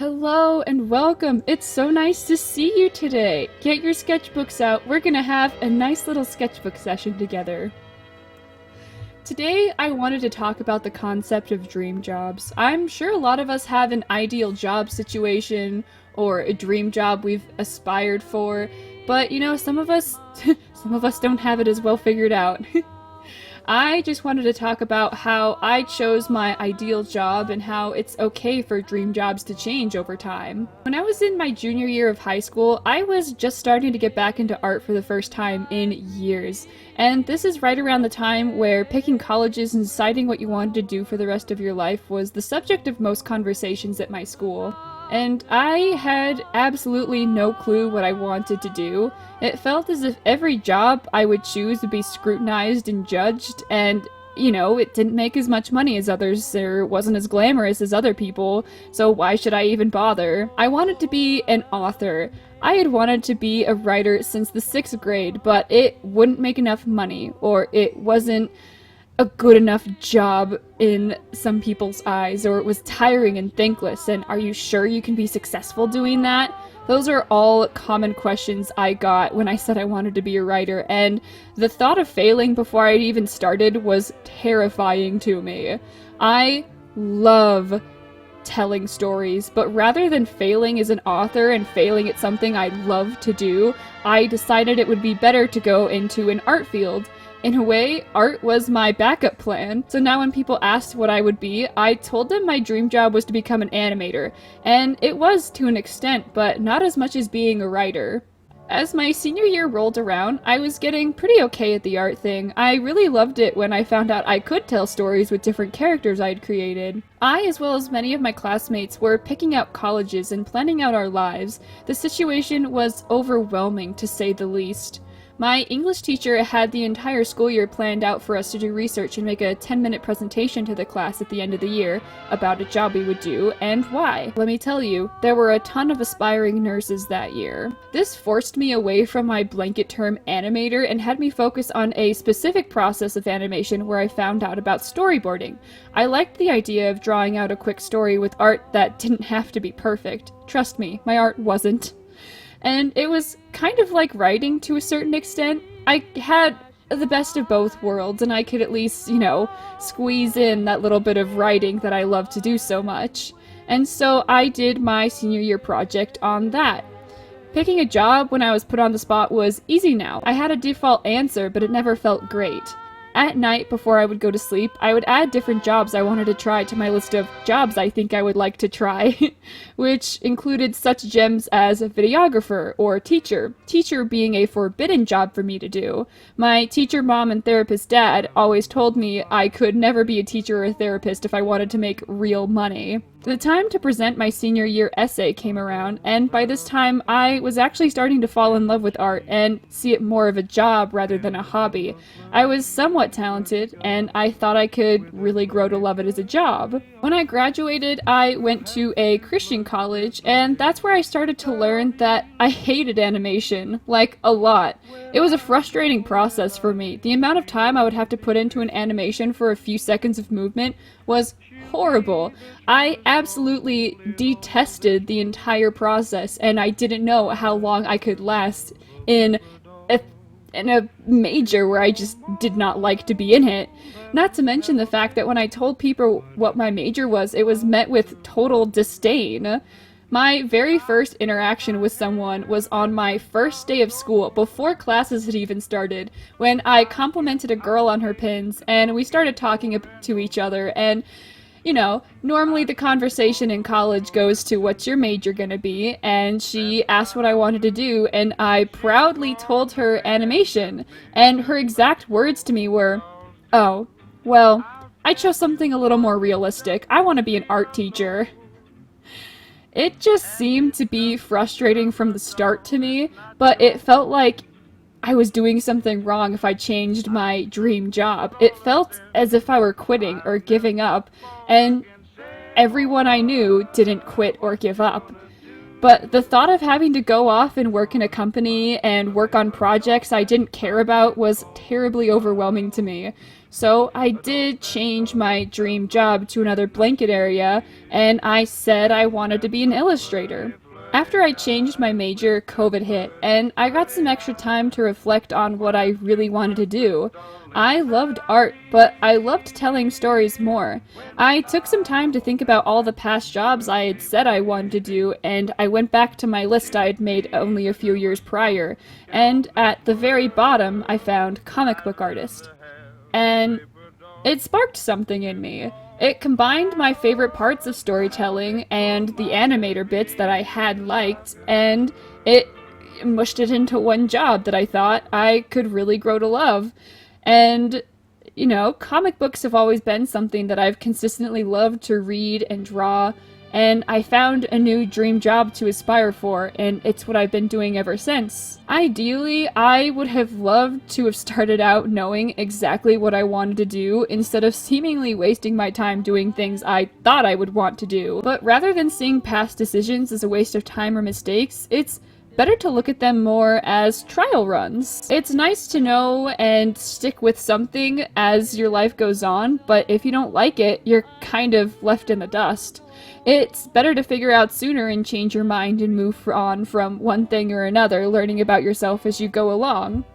Hello and welcome. It's so nice to see you today. Get your sketchbooks out. We're gonna have a nice little sketchbook session together. Today, I wanted to talk about the concept of dream jobs. I'm sure a lot of us have an ideal job situation or a dream job we've aspired for, but some of us some of us don't have it as well figured out. I just wanted to talk about how I chose my ideal job and how it's okay for dream jobs to change over time. When I was in my junior year of high school, I was just starting to get back into art for the first time in years. And this is right around the time where picking colleges and deciding what you wanted to do for the rest of your life was the subject of most conversations at my school. And I had absolutely no clue what I wanted to do. It felt as if every job I would choose would be scrutinized and judged, and it didn't make as much money as others, or wasn't as glamorous as other people, so why should I even bother? I wanted to be an author. I had wanted to be a writer since the 6th grade, but it wouldn't make enough money, or it wasn't a good enough job in some people's eyes, or it was tiring and thankless, and are you sure you can be successful doing that? Those are all common questions I got when I said I wanted to be a writer, and the thought of failing before I'd even started was terrifying to me. I love telling stories, but rather than failing as an author and failing at something I love to do, I decided it would be better to go into an art field. In a way, art was my backup plan. So now when people asked what I would be, I told them my dream job was to become an animator. And it was to an extent, but not as much as being a writer. As my senior year rolled around, I was getting pretty okay at the art thing. I really loved it when I found out I could tell stories with different characters I'd created. I, as well as many of my classmates, were picking out colleges and planning out our lives. The situation was overwhelming, to say the least. My English teacher had the entire school year planned out for us to do research and make a 10-minute presentation to the class at the end of the year about a job we would do and why. Let me tell you, there were a ton of aspiring nurses that year. This forced me away from my blanket term animator and had me focus on a specific process of animation where I found out about storyboarding. I liked the idea of drawing out a quick story with art that didn't have to be perfect. Trust me, my art wasn't. And it was kind of like writing to a certain extent. I had the best of both worlds, and I could at least, squeeze in that little bit of writing that I love to do so much. And so I did my senior year project on that. Picking a job when I was put on the spot was easy now. I had a default answer, but it never felt great. At night, before I would go to sleep, I would add different jobs I wanted to try to my list of jobs I think I would like to try, which included such gems as videographer or teacher. Teacher being a forbidden job for me to do. My teacher mom and therapist dad always told me I could never be a teacher or a therapist if I wanted to make real money. The time to present my senior year essay came around, and by this time I was actually starting to fall in love with art and see it more of a job rather than a hobby. I was somewhat talented, and I thought I could really grow to love it as a job. When I graduated, I went to a Christian college, and that's where I started to learn that I hated animation, like a lot. It was a frustrating process for me. The amount of time I would have to put into an animation for a few seconds of movement was horrible. I absolutely detested the entire process, and I didn't know how long I could last in a major where I just did not like to be in it. Not to mention the fact that when I told people what my major was, it was met with total disdain. My very first interaction with someone was on my first day of school, before classes had even started, when I complimented a girl on her pins, and we started talking to each other, and normally the conversation in college goes to what's your major gonna be, and she asked what I wanted to do, and I proudly told her animation, and her exact words to me were, "Oh, well, I chose something a little more realistic. I want to be an art teacher." It just seemed to be frustrating from the start to me, but it felt like I was doing something wrong if I changed my dream job. It felt as if I were quitting or giving up, and everyone I knew didn't quit or give up. But the thought of having to go off and work in a company and work on projects I didn't care about was terribly overwhelming to me. So I did change my dream job to another blanket area, and I said I wanted to be an illustrator. After I changed my major, COVID hit, and I got some extra time to reflect on what I really wanted to do. I loved art, but I loved telling stories more. I took some time to think about all the past jobs I had said I wanted to do, and I went back to my list I had made only a few years prior, and at the very bottom I found comic book artist. And it sparked something in me. It combined my favorite parts of storytelling and the animator bits that I had liked, and it mushed it into one job that I thought I could really grow to love. And, you know, comic books have always been something that I've consistently loved to read and draw, and I found a new dream job to aspire for, and it's what I've been doing ever since. Ideally, I would have loved to have started out knowing exactly what I wanted to do instead of seemingly wasting my time doing things I thought I would want to do. But rather than seeing past decisions as a waste of time or mistakes, it's better to look at them more as trial runs. It's nice to know and stick with something as your life goes on, but if you don't like it, you're kind of left in the dust. It's better to figure out sooner and change your mind and move on from one thing or another, learning about yourself as you go along.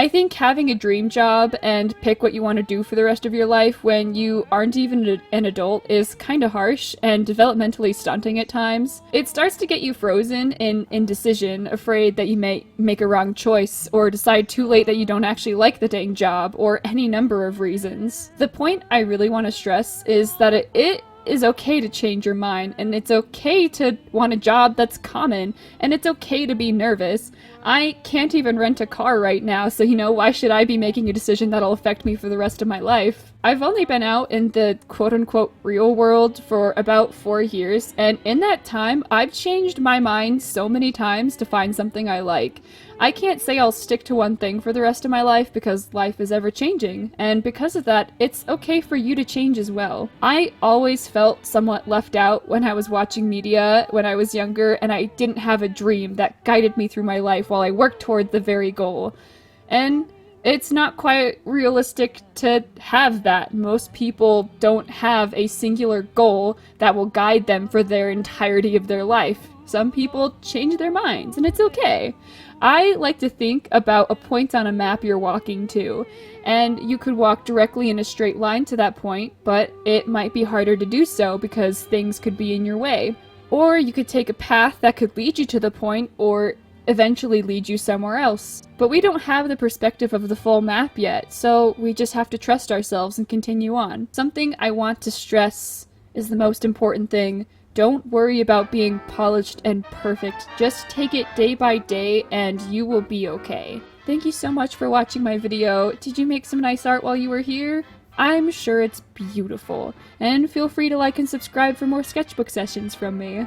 I think having a dream job and pick what you want to do for the rest of your life when you aren't even an adult is kind of harsh and developmentally stunting at times. It starts to get you frozen in indecision, afraid that you may make a wrong choice or decide too late that you don't actually like the dang job, or any number of reasons. The point I really want to stress is that it is okay to change your mind, and it's okay to want a job that's common, and it's okay to be nervous. I can't even rent a car right now, so why should I be making a decision that'll affect me for the rest of my life? I've only been out in the quote-unquote real world for about 4 years, and in that time, I've changed my mind so many times to find something I like. I can't say I'll stick to one thing for the rest of my life because life is ever changing, and because of that, it's okay for you to change as well. I always felt somewhat left out when I was watching media when I was younger, and I didn't have a dream that guided me through my life while I worked toward the very goal. And it's not quite realistic to have that. Most people don't have a singular goal that will guide them for their entirety of their life. Some people change their minds, and it's okay. I like to think about a point on a map you're walking to, and you could walk directly in a straight line to that point, but it might be harder to do so because things could be in your way. Or you could take a path that could lead you to the point, or eventually lead you somewhere else. But we don't have the perspective of the full map yet, so we just have to trust ourselves and continue on. Something I want to stress is the most important thing. Don't worry about being polished and perfect. Just take it day by day and you will be okay. Thank you so much for watching my video. Did you make some nice art while you were here? I'm sure it's beautiful. And feel free to like and subscribe for more sketchbook sessions from me.